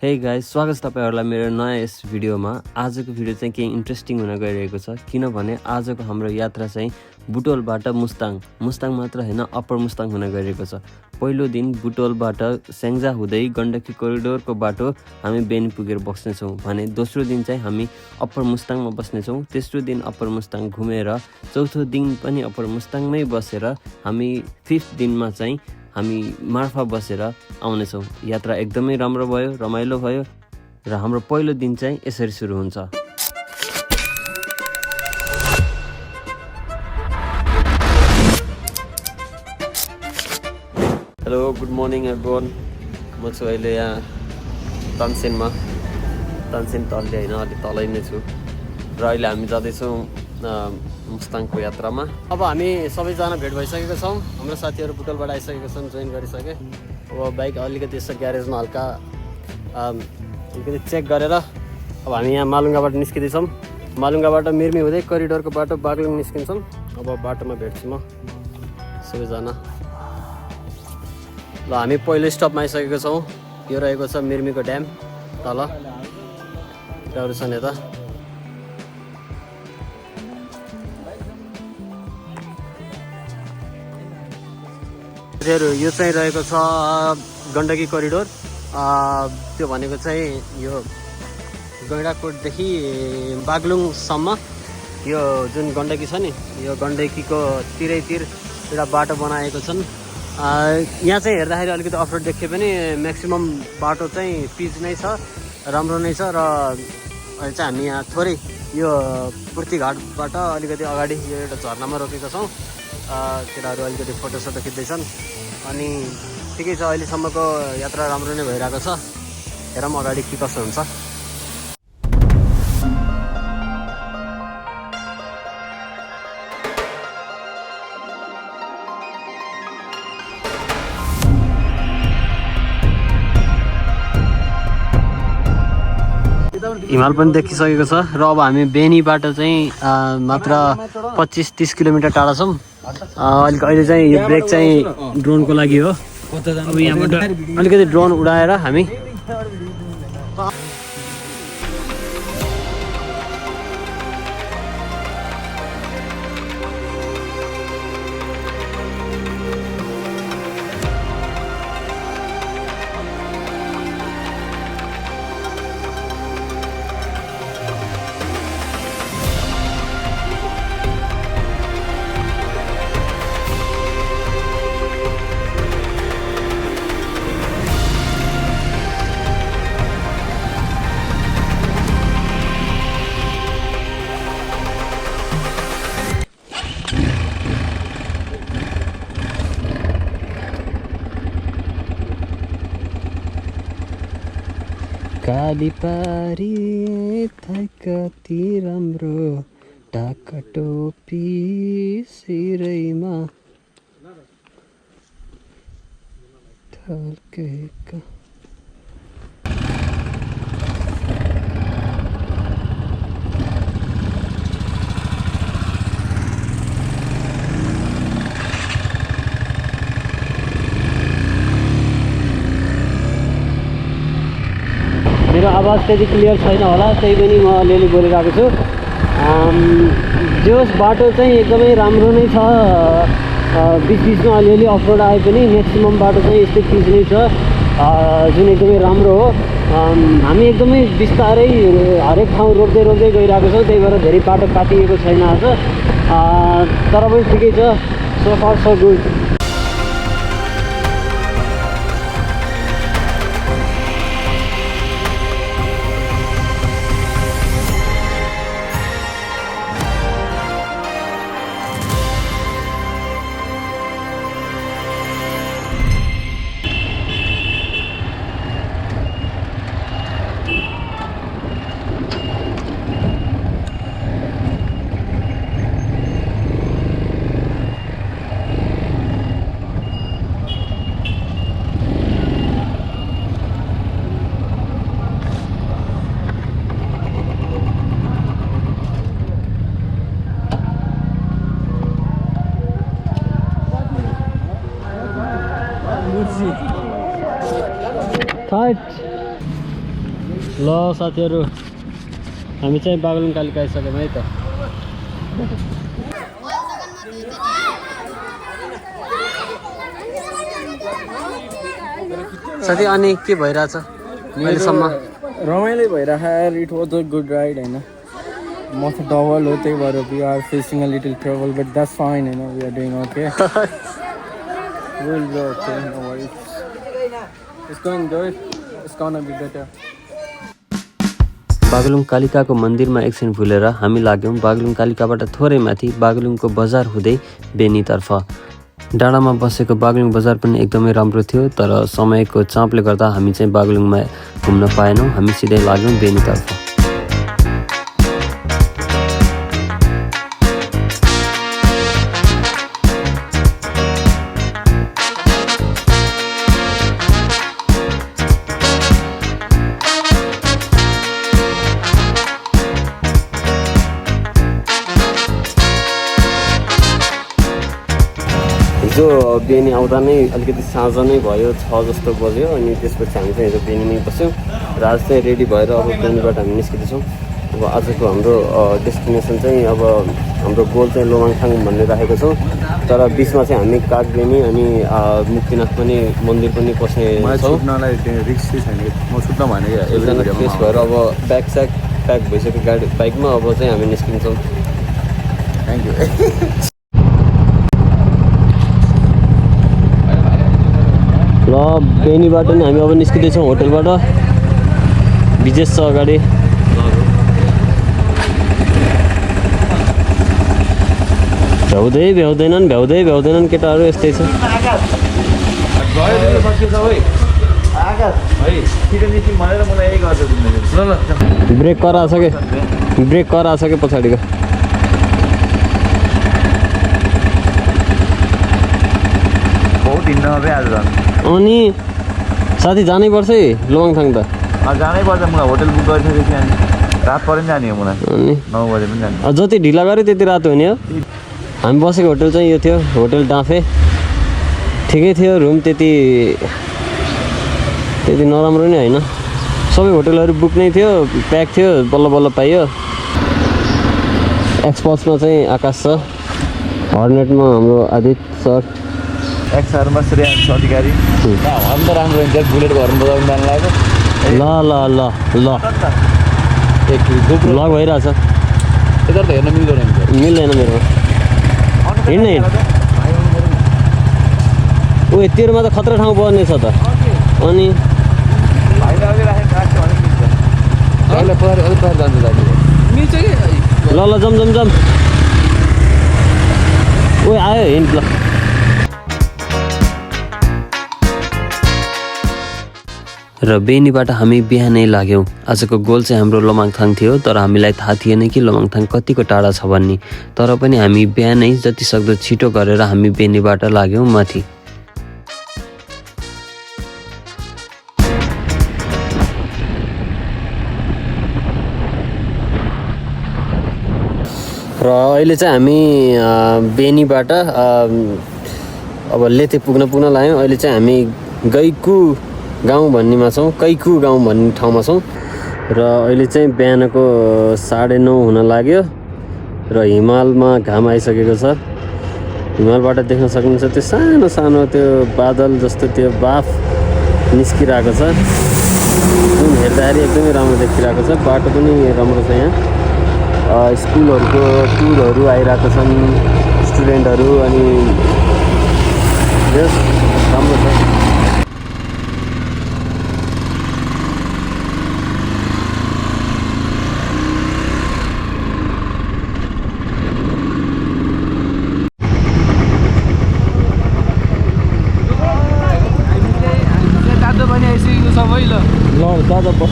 Hey guys, स्वागत छ तपाईहरुलाई मेरो नयाँ यस भिडियोमा। आजको भिडियो चाहिँ केही इन्ट्रेस्टिङ हुन गइरहेको छ किनभने आजको हाम्रो यात्रा चाहिँ बुटोलबाट मुस्ताङ मात्र हैन अप्पर मुस्ताङ हुन गइरहेको छ। पहिलो दिन बुटोलबाट स्याङ्जा हुँदै गण्डकी कोरिडोरको बाटो हामी बेनी पुगेर बस्नेछौँ भने दोस्रो दिन चाहिँ हामी अप्पर मुस्ताङमा बस्नेछौँ। तेस्रो दिन अप्पर मुस्ताङ घुमेर चौथो दिन पनि अप्पर मुस्ताङमै बसेर हामी फिफ्थ दिनमा चाहिँ हामी मार्फा बसेर आउनेछौँ। यात्रा एकदमै राम्रो भयो, रमाइलो भयो र हाम्रो पहिलो दिन चाहिँ यसरी सुरु हुन्छ। Hello, good morning everyone. म छु अहिले यहाँ तानसेनमा, तानसेन तलले होइन अलि तलै नै छु र अहिले हामी जाँदैछौँ मुस्ताङको यात्रामा। अब हामी सबैजना भेट भइसकेको छौँ। हाम्रो साथीहरू बुटोलबाट आइसकेको छन्, जोइन गरिसके। अब बाइक अलिकति यसो ग्यारेजमा हल्का अलिकति चेक गरेर अब हामी यहाँ मालुङ्गाबाट निस्किँदैछौँ। मालुङ्गाबाट मिर्मी हुँदै कोरिडोरको बाटो बागलुङ निस्किन्छौँ। अब बाटोमा भेट्छु म सबैजना। ल, हामी पहिलो स्टपमा आइसकेको छौँ। यो रहेको छ मिर्मीको ड्याम, तल केटाहरू छन् यता। यो चाहिँ रहेको छ गण्डकी कोरिडोर। त्यो भनेको चाहिँ यो गैँडाकोटदेखि बागलुङसम्म यो जुन गण्डकी छ नि, यो गण्डकीको तिरैतिर एउटा बाटो बनाएको छन्। यहाँ चाहिँ हेर्दाखेरि अलिकति अफरोड देखिए पनि म्याक्सिमम बाटो चाहिँ पिच नै छ, राम्रो नै छ। र अहिले चाहिँ हामी यहाँ थोरै यो पूर्तिघाटबाट अलिकति अगाडि यो एउटा झर्नामा रोकेका छौँ। केटाहरू अलिकति फोटोसोटो खिच्दैछन् अनि ठिकै छ। अहिलेसम्मको यात्रा राम्रो नै भइरहेको छ। हेरौँ अगाडि के कसो हुन्छ। हिमाल पनि देखिसकेको छ र अब हामी बेनीबाट चाहिँ मात्र 25-30 किलोमिटर टाढा छौँ। अहिले चाहिँ यो ब्रेक चाहिँ ड्रोनको लागि हो। अब यहाँबाट अलिकति ड्रोन उडाएर हामी काली पारी थाई कति राम्रो, ढाका टोपी सिरैमा थल्केका। मेरो आवाज त्यति क्लियर छैन होला, त्यही पनि म अलिअलि बोलिरहेको छु। जोस बाटो चाहिँ एकदमै राम्रो नै छ। बिचबिचमा अलिअलि अफरोड आए पनि म्याक्सिमम बाटो चाहिँ यस्तै पिच नै छ, जुन एकदमै राम्रो हो। हामी एकदमै बिस्तारै हरेक ठाउँ रोक्दै गइरहेको छौँ, त्यही भएर धेरै बाटो काटिएको छैन आज। तर पनि ठिकै छ, so far so good. Tight. ल साथीहरू हामी चाहिँ बागलुङ कालिका आइसक्यौँ है त। साथी अनि के भइरहेछ अहिलेसम्म? रमाइलो भइरहेको। It was a good ride होइन। म त डबल हो त्यही भएर we are facing a little trouble but that's fine होइन। We are doing okay. Will be okay, no worries. It's going good, it's gonna be better. Baglung कालिकाको मन्दिरमा एकछिन भुलेर हामी लाग्यौँ बागलुङ कालिकाबाट थोरै माथि बागलुङको बजार हुँदै बेनीतर्फ। डाँडामा बसेको बागलुङ बजार पनि एकदमै राम्रो थियो, तर समयको चापले गर्दा हामी चाहिँ बागलुङमा घुम्न पाएनौँ। हामी सिधै लाग्यौँ बेनीतर्फ। हिजो बेनी आउँदा नै अलिकति साँझ नै भयो, 6 जस्तो बज्यो। अनि त्यसपछि हामी चाहिँ हिजो बेनीमै बस्यौँ र आज चाहिँ रेडी भएर अब बेनीबाट हामी निस्किँदैछौँ। अब आजको हाम्रो डेस्टिनेसन चाहिँ अब हाम्रो गोल चाहिँ लोमाङथाङ भन्ने राखेको छौँ, तर बिचमा चाहिँ हामी कागबेनी अनि मुक्तिनाथ पनि मन्दिर पनि पस्ने छौँ। छुट्नलाई रिक्स छैन, म छुट्न भने एकजना फ्रेस भएर अब ब्याग स्याग प्याक भइसक्यो गाडी बाइकमा। अब चाहिँ हामी निस्किन्छौँ। Thank you. ल बेनीबाट नि हामी अब निस्किँदैछौँ होटलबाट। विजेश छ अगाडि। भ्याउँदैनन् केटाहरू, यस्तै छ। ब्रेक कराएको छ कि पछाडिको। अनि साथी जानै पर्छ है लोमाङथाङ त। जानै पर्छ, मलाई होटल बुक गरिसकेपछि अनि रात पऱ्यो नि जाने हो मलाई। अनि 9 बजे पनि जाने। जति ढिला गऱ्यो त्यति रात हुने हो। हामी बसेको होटल चाहिँ यो थियो, होटल डाँफे। ठिकै थियो, रुम त्यति नराम्रो नै होइन। सबै होटलहरू बुक नै थियो, प्याक थियो, बल्ल पाइयो। एक्सपल्समा चाहिँ आकाश छ, हर्नेटमा हाम्रो आदित्य सर, एक्सआरमा श्रेयांश अधिकारी। हामी त राम्रो हुन्छ, बुलेट घरमा बजाउनु जानु लाग्यो। ल भ्लग भइरहेछ। यता त हेर्न मिल्दैन मेरो हिँड्न। ऊ यतिहरूमा त खतरा ठाउँ पर्ने छ त। अनि ल जम ओ आयो हिँड ल। र बेनीबाट हामी बिहानै लाग्यौँ। आजको गोल चाहिँ हाम्रो लोमाङथाङ थियो, तर हामीलाई थाहा थिएन कि लोमाङथाङ कतिको टाढा छ भन्ने। तर पनि हामी बिहानै जति सक्दो छिटो गरेर हामी बेनीबाट लाग्यौँ माथि। र अहिले चाहिँ हामी बेनीबाट अब लेथे पुग्न लाग्यौँ। अहिले चाहिँ हामी गैकु गाउँ भन्नेमा छौँ, कैकु गाउँ भन्ने ठाउँमा छौँ। र अहिले चाहिँ बिहानको 9:30 हुन लाग्यो र हिमालमा घाम आइसकेको छ। हिमालबाट देख्न सक्नुहुन्छ त्यो सानो सानो त्यो बादल जस्तो त्यो बाफ निस्किरहेको छ, जुन हेर्दाखेरि एकदमै राम्रो देखिरहेको छ। बाटो पनि राम्रो छ। यहाँ स्कुलहरूको टुरहरू आइरहेको छन्, स्टुडेन्टहरू, अनि राम्रो छ। दादा बस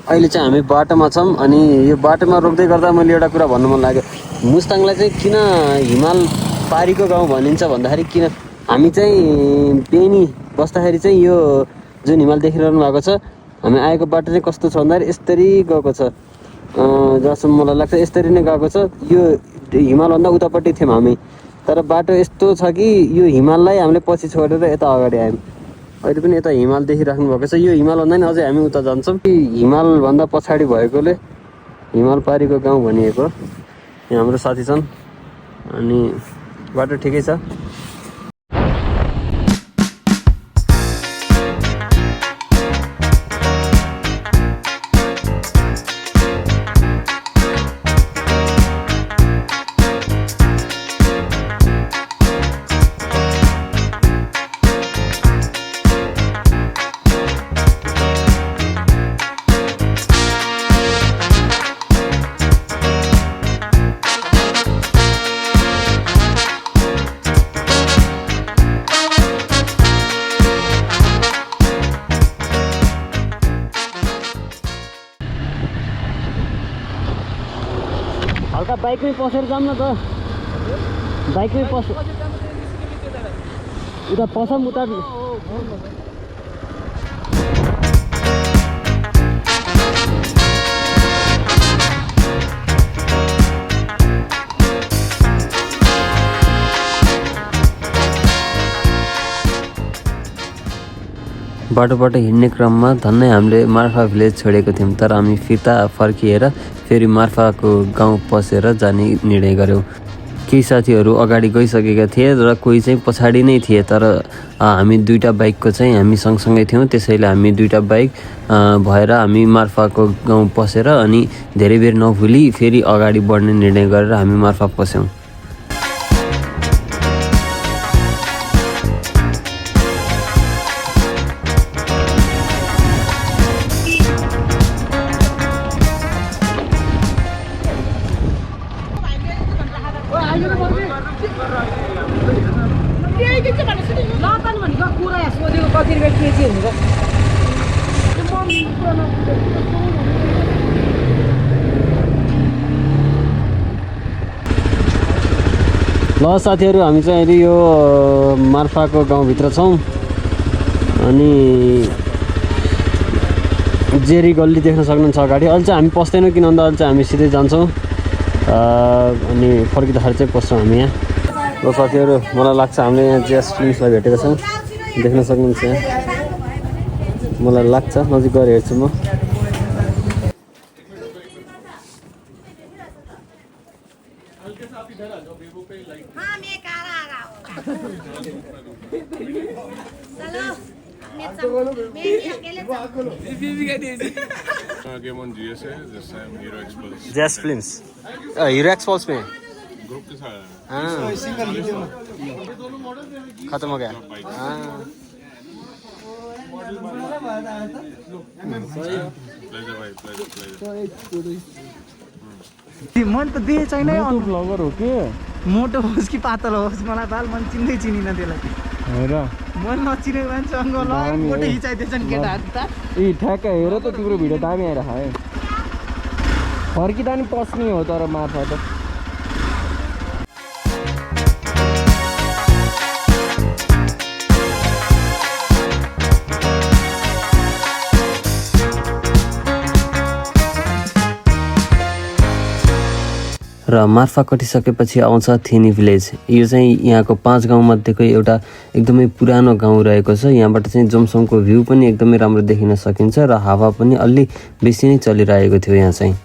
अहिले चाहिँ हामी बाटोमा छौँ। अनि यो बाटोमा रोक्दै गर्दा मैले एउटा कुरा भन्नु मन लाग्यो, मुस्ताङलाई चाहिँ किन हिमाल पारीको गाउँ भनिन्छ भन्दाखेरि, किन हामी चाहिँ बेनी बस्दाखेरि चाहिँ यो जुन हिमाल देखिरहनु भएको छ, हामी आएको बाटो चाहिँ कस्तो छ भन्दाखेरि यस्तरी गएको छ। जहाँसम्म मलाई लाग्छ यस्तरी नै गएको छ। यो हिमालभन्दा उतापट्टि थियौँ हामी, तर बाटो यस्तो छ कि यो हिमाललाई हामीले पछि छोडेर यता अगाडि आयौँ। अहिले पनि यता हिमाल देखिराख्नु भएको छ। यो हिमाल भन्दा नि अझै हामी उता जान्छौँ। हिमालभन्दा पछाडि भएकोले हिमाल पारीको गाउँ भनिएको। यहाँ हाम्रो साथी छन् अनि बाटो ठिकै छ। हल्का बाइकमै पसेर जाऊँ न त। बाइकमै पस उता पसौँ उता। बाटोबाट हिँड्ने क्रममा धन्नै हामीले मार्फा भिलेज छोडेको थियौँ। तर हामी फिर्ता फर्किएर फेरि मार्फाको गाउँ पसेर जाने निर्णय गऱ्यौँ। केही साथीहरू अगाडि गइसकेका थिए र कोही चाहिँ पछाडि नै थिए। तर हामी दुईवटा बाइकको चाहिँ हामी सँगसँगै थियौँ, त्यसैले हामी दुईवटा बाइक भएर हामी मार्फाको गाउँ पसेर अनि धेरै बेर नभुली फेरि अगाडि बढ्ने निर्णय गरेर हामी मार्फा पस्यौँ। ल साथीहरू, हामी चाहिँ अहिले यो मार्फाको गाउँभित्र छौँ अनि जेरी गल्ली देख्न सक्नुहुन्छ अगाडि। अहिले चाहिँ हामी पस्दैनौँ किन भन्दा अहिले चाहिँ हामी सिधै जान्छौँ अनि फर्किँदाखेरि चाहिँ पस्छौँ हामी यहाँ। ल साथीहरू, मलाई लाग्छ हामीले यहाँ जेस फिल्म्सलाई भेटेको छौँ, देख्न सक्नुहुन्छ यहाँ। मलाई लाग्छ, नजिक गएर हेर्छु म। गेम ऑन जीएस है, दिस टाइम हीरो एक्सपल्स। जेस फिल्म्स हीरो एक्सपल्स में ग्रुप के साथ हाँ खत्म हो गया। हाँ प्लेजर भाई, प्लेजर। मन त देह छैन ब्लगर हो के मोटो होस् कि पातलो होस्, मलाई बाल मन चिन्दै चिनिन त्यसलाई। हेर मन नचिनेको मान्छेसँग फोटो खिचाइदिएछन् केटाहरू त। ए ठ्याक्क हेर त, तिम्रो भिडियो दामी आएर है। फर्किँदा नि पस्ने हो तर मार्फा त। र मार्फा कटिसकेपछि आउँछ थेनी भिलेज। यो चाहिँ यहाँको 5 गाउँमध्येको एउटा एकदमै पुरानो गाउँ रहेको छ। यहाँबाट चाहिँ जोमसोमको भ्यू पनि एकदमै राम्रो देखिन सकिन्छ र हावा पनि अलि बेसी नै चलिरहेको थियो यहाँ चाहिँ।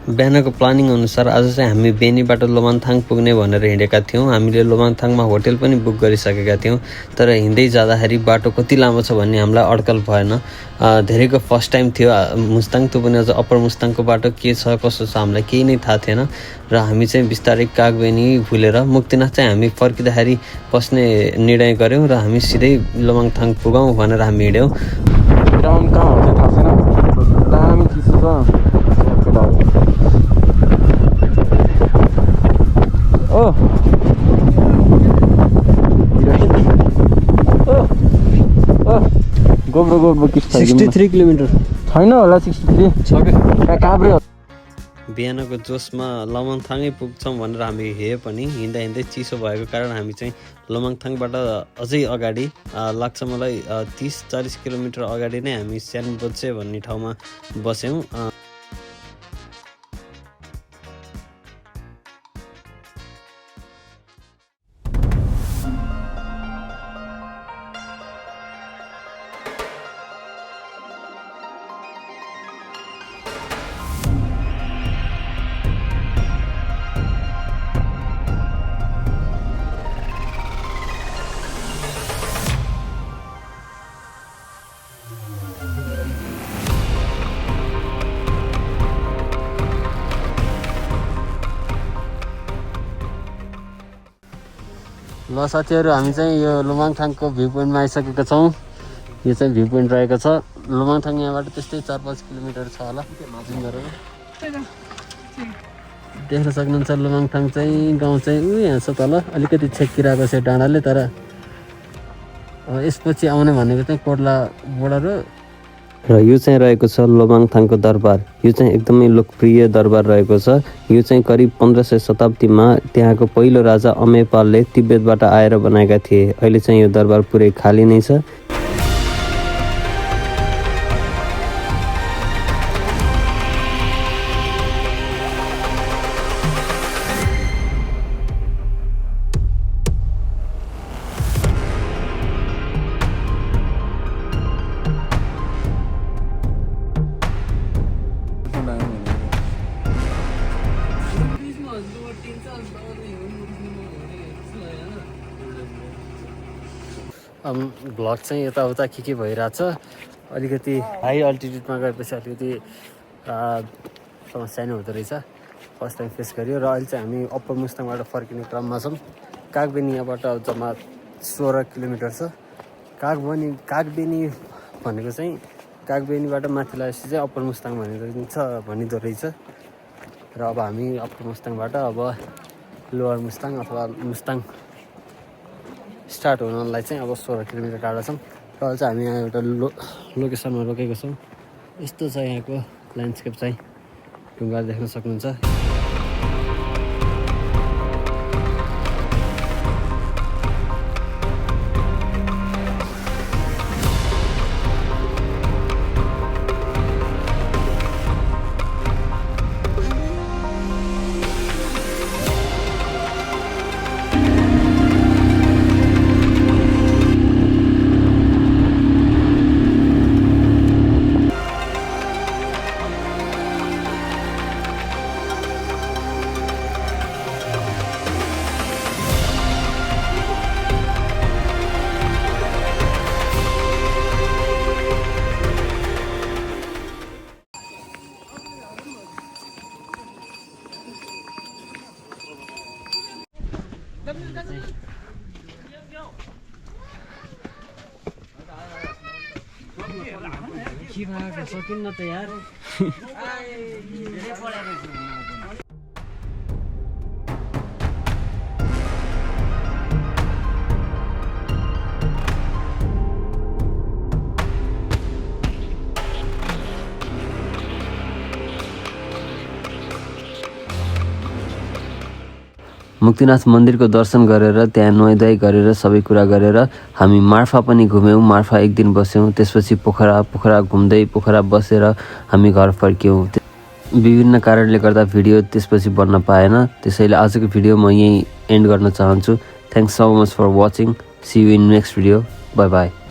बिहानको प्लानिङ अनुसार आज चाहिँ हामी बेनीबाट लोमाङथाङ पुग्ने भनेर हिँडेका थियौँ। हामीले लोमाङथाङमा होटल पनि बुक गरिसकेका थियौँ, तर हिँड्दै जाँदाखेरि बाटो कति लामो छ भन्ने हामीलाई अड्कल भएन। धेरैको फर्स्ट टाइम थियो मुस्ताङ, त्यो पनि अझ अप्पर मुस्ताङको बाटो के छ कसो छ हामीलाई केही नै थाहा थिएन र हामी चाहिँ बिस्तारै कागबेनी भुलेर मुक्तिनाथ चाहिँ हामी फर्किँदाखेरि पस्ने निर्णय गऱ्यौँ र हामी सिधै लोमाङथाङ पुगौँ भनेर हामी हिँड्यौँ। ग्राउन्ड कहाँ हो चाहिँ थाहा छैन, दामी चिसो छ। ओ गोब्रो 63 किलोमिटर छैन होला, 63 छ क्या काभ्रे हो। बिहानको जोसमा लोमाङथाङै पुग्छौँ भनेर हामी हिँडे पनि हिँड्दै चिसो भएको कारण हामी चाहिँ लोमाङथाङबाट अझै अगाडि लाग्छ मलाई 30-40 किलोमिटर अगाडि नै हामी स्यानबोचे भन्ने ठाउँमा बस्यौँ। ल साथीहरू हामी चाहिँ यो लुमाङथाङको भ्यू पोइन्टमा आइसकेका छौँ। यो चाहिँ भ्यू पोइन्ट रहेको छ। लुमाङथाङ यहाँबाट त्यस्तै 4-5 किलोमिटर छ होला। देख्न सक्नुहुन्छ लुमाङथाङ चाहिँ गाउँ चाहिँ यहाँ छ तल अलिकति छेकिरहेको छ डाँडाले। तर अब यसपछि आउने भनेको चाहिँ कोर्ला बोर्डर हो। र यो चाहिँ रहेको छ लुमाङथाङको दरबार। यो चाहिँ एकदमै लोकप्रिय दरबार रहेको छ। यो चाहिँ करिब 1500 शताब्दीमा त्यहाँको पहिलो राजा अमेपालले तिब्बतबाट आएर बनाएका थिए। अहिले चाहिँ यो दरबार पुरै खाली नै छ। भ्लग चाहिँ यताउता के भइरहेछ। अलिकति हाई अल्टिट्युडमा गएपछि अलिकति समस्या नै हुँदो रहेछ। फर्स्ट टाइम फेस गरियो। र अहिले चाहिँ हामी अप्पर मुस्ताङबाट फर्किने क्रममा छौँ। कागबेनी यहाँबाट जम्मा 16 किलोमिटर छ। कागबेनी भनेको चाहिँ कागबेनीबाट माथि लागेपछि चाहिँ अप्पर मुस्ताङ भनिँदो रहेछ। र अब हामी अप्पर मुस्ताङबाट अब लोवर मुस्ताङ अथवा मुस्ताङ स्टार्ट हुनलाई चाहिँ अब 16 किलोमिटर टाढा छौँ। र अहिले चाहिँ हामी यहाँ एउटा लोकेसनमा रोकेको छौँ। यस्तो छ यहाँको ल्यान्डस्केप चाहिँ ढुङ्गा देख्न सक्नुहुन्छ। सकिन्न त यार। मुक्तिनाथ मन्दिरको दर्शन गरेर त्यहाँ नुहाइधुवाइ गरेर सबै कुरा गरेर हामी मार्फा पनि घुम्यौँ। मार्फा एक दिन बस्यौँ। त्यसपछि पोखरा घुम्दै पोखरा बसेर हामी घर फर्क्यौँ। विभिन्न कारणले गर्दा भिडियो त्यसपछि बन्न पाएन। त्यसैले आजको भिडियो म यहीँ एन्ड गर्न चाहन्छु। Thanks so much for watching. See you in next video. Bye by.